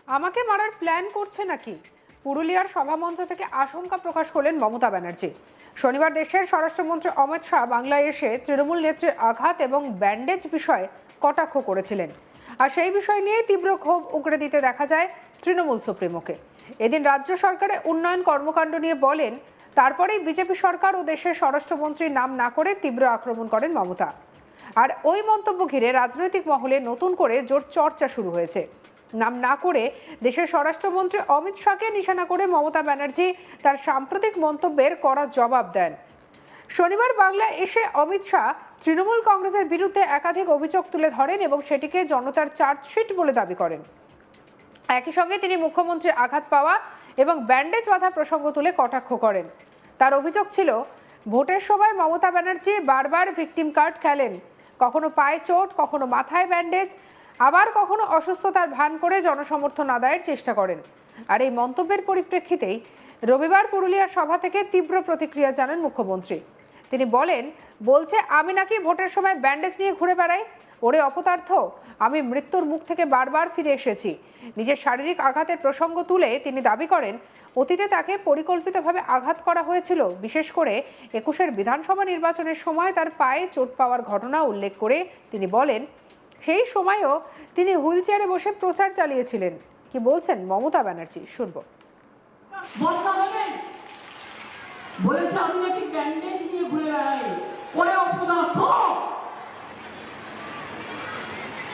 আমাকে মারার প্ল্যান করছে নাকি? পুরুলিয়ার সভামঞ্চ থেকে আশঙ্কা প্রকাশ করলেন মমতা ব্যানার্জি। শনিবার দেশের স্বরাষ্ট্রমন্ত্রী অমিত শাহ বাংলায় এসে তৃণমূল নেত্রীর আঘাত এবং ব্যান্ডেজ বিষয়ে কটাক্ষ করেছিলেন। আর সেই বিষয় নিয়ে তীব্র ক্ষোভ উগড়ে দিতে দেখা যায় তৃণমূল সুপ্রিমোকে। এদিন রাজ্য সরকারের উন্নয়ন কর্মকাণ্ড নিয়ে বলেন, তারপরেই বিজেপি সরকার ও দেশের স্বরাষ্ট্রমন্ত্রীর নাম না করে তীব্র আক্রমণ করেন মমতা। আর ওই মন্তব্য ঘিরে রাজনৈতিক মহলে নতুন করে জোর চর্চা শুরু হয়েছে। নাম না করে দেশের স্বরাষ্ট্রমন্ত্রী অমিত শাহকে নিশানা করে মমতা ব্যানার্জি তার সাম্প্রতিক মন্তব্যের কড়া জবাব দেন। শনিবার বাংলায় এসে অমিত শাহ তৃণমূল কংগ্রেসের বিরুদ্ধে একাধিক অভিযোগ তুলে ধরেন এবং সেটিকে জনতার চার্জশিট বলে দাবি করেন। একই সঙ্গে তিনি মুখ্যমন্ত্রীর আঘাত পাওয়া এবং ব্যান্ডেজ বাঁধা প্রসঙ্গ তুলে কটাক্ষ করেন। তার অভিযোগ ছিল, ভোটের সময় মমতা ব্যানার্জি বারবার ভিকটিম কার্ড খেলেন, কখনো পায়ে চোট, কখনো মাথায় ব্যান্ডেজ, আবার কখনো অসুস্থতার ভান করে জনসমর্থন আদায়ের চেষ্টা করেন। আর এই মন্তব্যের পরিপ্রেক্ষিতেই রবিবার পুরুলিয়ার সভা থেকে তীব্র প্রতিক্রিয়া জানান মুখ্যমন্ত্রী। তিনি বলছে আমি নাকি ভোটের সময় ব্যান্ডেজ নিয়ে ঘুরে বেড়াই। ওরে অপদার্থ, আমি মৃত্যুর মুখ থেকে বারবার ফিরে এসেছি। নিজের শারীরিক আঘাতের প্রসঙ্গ তুলে তিনি দাবি করেন, অতীতে তাকে পরিকল্পিতভাবে আঘাত করা হয়েছিল। বিশেষ করে ২১-এর বিধানসভা নির্বাচনের সময় তার পায়ে চোট পাওয়ার ঘটনা উল্লেখ করে তিনি বলেন, সেই সময়ও তিনি হুইল চেয়ারে বসে প্রচার চালিয়েছিলেন। কি বলছেন মমতা ব্যানার্জি, শুনবো। বলেছে আমি নাকি ব্যান্ডেজ নিয়ে ঘুরে বেড়াই, ওরে অপদার্থ।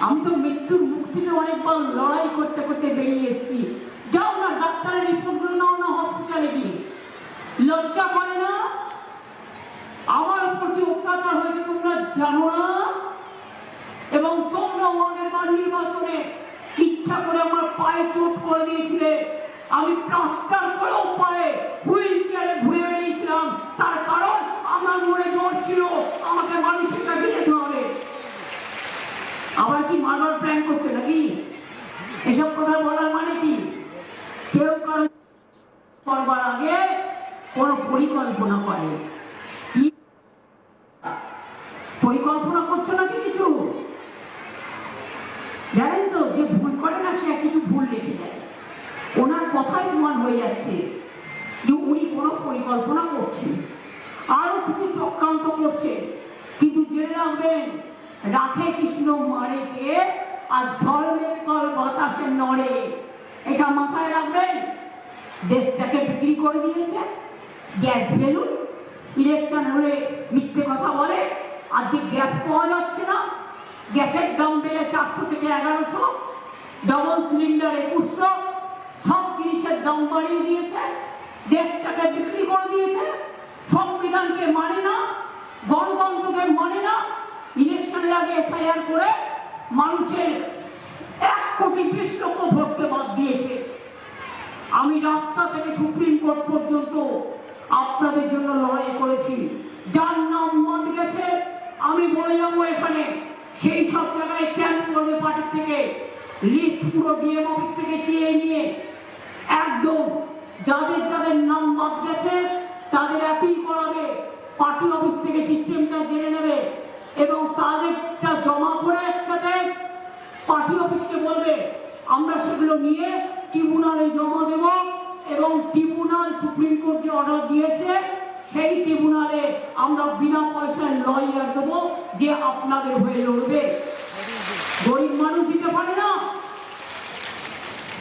আমি তো মৃত্যুর মুখ থেকে অনেকবার লড়াই করতে করতে বেরিয়ে এসেছি। যাও না, ডাক্তারের রিপোর্টগুলো নাও না হসপিটালে গিয়ে। লজ্জা করে না? আমার উপর যে অত্যাচার হয়েছে তোমরা জানো না? এবং তোমরা আগেরবার নির্বাচনে ইচ্ছা করে আমার পায়ে চোট করে দিয়েছিলে। আমি প্লাস্টার করেও পায়ে হুইল চেয়ারে ঘুরে বেরিয়েছিলাম। তার কারণ আমার মনে জোর ছিল আমাকে মানুষের কাছে যেতে হবে। আবার কি মারবার প্ল্যান করছে নাকি? এসব কথা বলার মানে কি? কেউ কারো করবার আগে কোনো পরিকল্পনা করে। কি পরিকল্পনা করছো নাকি কিছু? জানেন তো, যে ভুল করে না সে কিছু ভুল রেখে যায়। ওনার কথাই প্রমাণ হয়ে যাচ্ছে যে উনি কোনো পরিকল্পনা করছেন, আরো কিছু চক্রান্ত করছে। কিন্তু জেনে রাখবেন, রাখে কৃষ্ণ মারে কে, আর ধর্মের কল বাতাসে নড়ে। এটা মাথায় রাখবেন। দেশটাকে বিক্রি করে দিয়েছে গ্যাস বেলুন। ইলেকশন হলে মিথ্যে কথা বলে, আজকে গ্যাস পাওয়া যাচ্ছে না। গ্যাসের দাম বেড়ে 400 থেকে 1100, ডবল সিলিন্ডার 2100, সব জিনিসের দাম বাড়িয়ে দিয়েছে। দেশটাকে বিক্রি করে দিয়েছে। সংবিধানকে মানে না, গণতন্ত্রকে মানে না। ইলেকশনের আগে এসআইআর করে মানুষের 1 কোটি 20 লক্ষ ভোটকে বাদ দিয়েছে। আমি রাস্তা থেকে সুপ্রিম কোর্ট পর্যন্ত আপনাদের জন্য লড়াই করেছি। যার নাম বাদ গেছে আমি বলে যাবো এখানে, সেই সব জায়গায় ক্যাম্প করবে পার্টি থেকে। লিস্ট পুরো ডিএম অফিস থেকে চেয়ে নিয়ে একদম যাদের যাদের নাম বাদ গেছে তাদের অ্যাপিল করাবে, পার্টি অফিস থেকে সিস্টেমটা জেনে নেবে এবং তাদেরটা জমা করে একসাথে পার্টি অফিসকে বলবে আমরা সেগুলো নিয়ে ট্রিব্যুনালে জমা দেব এবং ট্রিব্যুনাল সুপ্রিম কোর্ট যে অর্ডার দিয়েছে সেই ট্রিব্যুনালে আমরা বিনা পয়সায় লয়ার দেবো যে আপনাদের হয়ে লড়বে। গরিব মানুষ দিতে পারে না,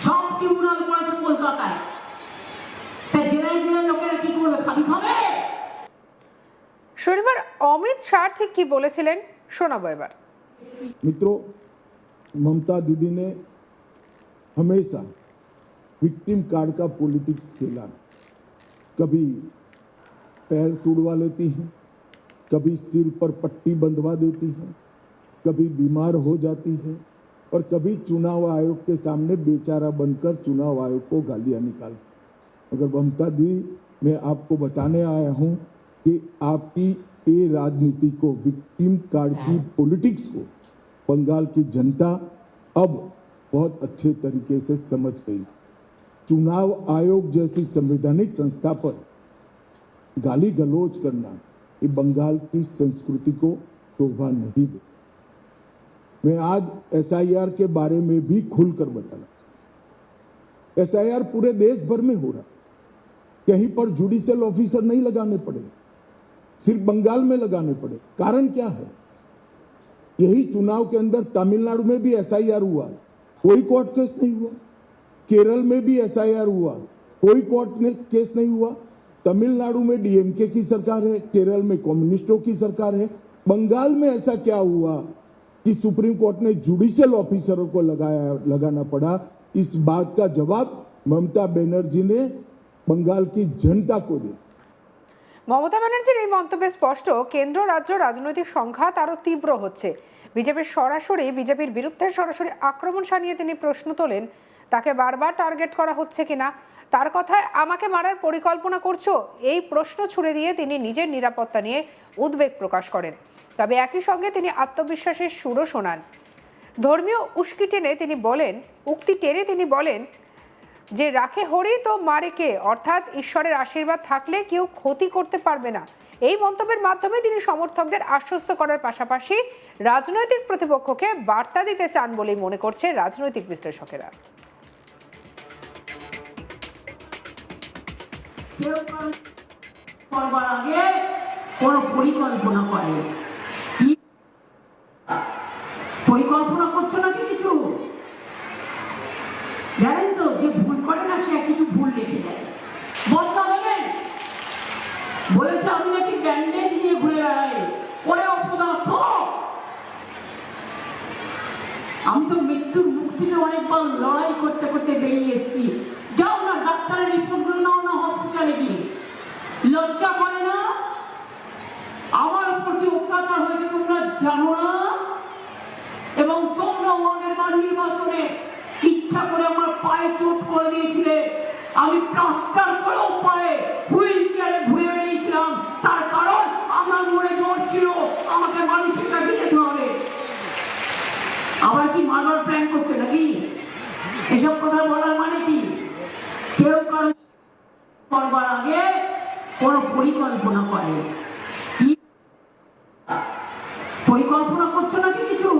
সব ট্রিব্যুনাল করেছে কলকাতায়। তাই জেলায় জেলায় লোকেরা কি করবে? খাবি খাবে। শনিবার অমিত শাহ ঠিক কি বলেছিলেন শোনাবো এবার। मित्रों, ममता दीदी ने हमेशा विक्टिम कार्ड का पॉलिटिक्स खेला। कभी पैर तोड़वा लेती हैं, कभी सिर पर पट्टी बंधवा देती हैं, कभी बीमार हो जाती है और कभी चुनाव आयोग के सामने बेचारा बनकर चुनाव आयोग को गालियां निकालती। मगर ममता दीदी, मैं आपको बताने आया हूं कि आपकी ये राजनीति को, विक्टिम कार्ड की पॉलिटिक्स को बंगाल की जनता अब बहुत अच्छे तरीके से समझ गई। चुनाव आयोग जैसी संवैधानिक संस्था पर गाली गलौज करना ये बंगाल की संस्कृति को शोभा नहीं दे। मैं आज एसआईआर के बारे में भी खुलकर बताना, एसआईआर पूरे देश भर में हो रहा, कहीं पर जुडिशियल ऑफिसर नहीं लगाने पड़े, सिर्फ बंगाल में लगाने पड़े। कारण क्या है? यही चुनाव के अंदर तमिलनाडु में भी एसआईआर हुआ, कोई कोर्ट केस नहीं हुआ। केरल में भी एसआईआर हुआ, कोई कोर्ट केस नहीं हुआ। तमिलनाडु में डीएमके की सरकार है, केरल में कम्युनिस्टों की सरकार है। बंगाल में ऐसा क्या हुआ कि सुप्रीम कोर्ट ने जुडिशियल ऑफिसरों को लगाना पड़ा? इस बात का जवाब ममता बनर्जी ने बंगाल की जनता को दिया। মমতা ব্যানার্জির এই মন্তব্যে স্পষ্ট কেন্দ্র রাজ্য রাজনৈতিক সংঘাত আরো তীব্র হচ্ছে। বিজেপির বিরুদ্ধে সরাসরি আক্রমণ শানিয়ে তিনি প্রশ্ন তোলেন, তাকে বারবার টার্গেট করা হচ্ছে কিনা। তার কথায় আমাকে মারার পরিকল্পনা করছো, এই প্রশ্ন ছুড়ে দিয়ে তিনি নিজের নিরাপত্তা নিয়ে উদ্বেগ প্রকাশ করেন। তবে একই সঙ্গে তিনি আত্মবিশ্বাসের সুরও শোনান। ধর্মীয় উক্তি টেনে তিনি বলেন যে রাখে হরি তো মারে কে, অর্থাৎ ঈশ্বরের আশীর্বাদ থাকলে কেউ ক্ষতি করতে পারবে না। এই মন্তব্যের মাধ্যমে তিনি সমর্থকদের আশ্বস্ত করার পাশাপাশি রাজনৈতিক প্রতিপক্ষকে বার্তা দিতে চান বলেই মনে করছে রাজনৈতিক বিশ্লেষকেরা। করবার আগে কোনো পরিকল্পনা করে, পরিকল্পনা করছো নাকি কিছু? জানেন তো যে ভুল করে না সে কিছু ভুল রেখে যায়। বদলা দেবেন বলেছে আমি নাকি ব্যান্ডেজ নিয়ে ঘুরে বেড়াই, ওরে অপদার্থ। আমি তো মৃত্যুর মুখ থেকে অনেকবার লড়াই করতে করতে বেরিয়ে এসেছি। যাও না ডাক্তারের রিপোর্টগুলো নাও না হসপিটালে গিয়ে। লজ্জা করে না? আমার উপর যে অত্যাচার হয়েছে তোমরা জানো না? এবং তোমরা আগেরবার নির্বাচনে ইচ্ছা করে আমার পায়ে চোট করে দিয়েছিলে, আমি প্লাস্টার করেও পায়ে হুইল চেয়ারে ঘুরে বেরিয়েছিলাম। তার কারণ আমার মনে জোর ছিল আমাকে মানুষের কাছে যেতে হবে। আবার কি মারবার প্ল্যান করছে নাকি? এসব কথা বলার মানে কি? কেউ কারো করবার আগে কোনো পরিকল্পনা করে। পরিকল্পনা করছো নাকি কিছু?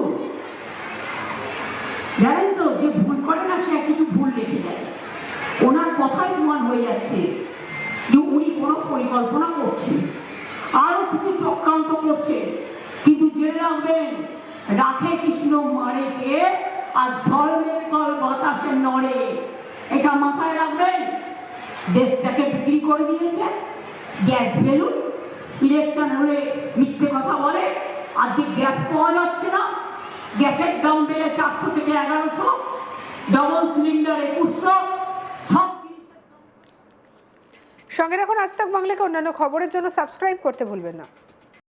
জানেন তো যে ভুল করে না সে কিছু ভুল রেখে যায়। ওনার কথাই প্রমাণ হয়ে যাচ্ছে যে উনি কোনো পরিকল্পনা করছেন, আরো কিছু চক্রান্ত করছে। কিন্তু জেনে রাখবেন, রাখে কৃষ্ণ মারে কে, আর ধর্মের কল বাতাসে নড়ে। এটা মাথায় রাখবেন। দেশটাকে বিক্রি করে দিয়েছে গ্যাস বেলুন। ইলেকশন হলে মিথ্যে কথা বলে, আজকে গ্যাস পাওয়া যাচ্ছে না, গ্যাসের দাম বেড়ে 400 থেকে 1100, ডবল সিলিন্ডার 2100। সঙ্গে রাখুন আজ তাক বাংলাকে অন্যান্য খবরের জন্য সাবস্ক্রাইব করতে ভুলবেন না।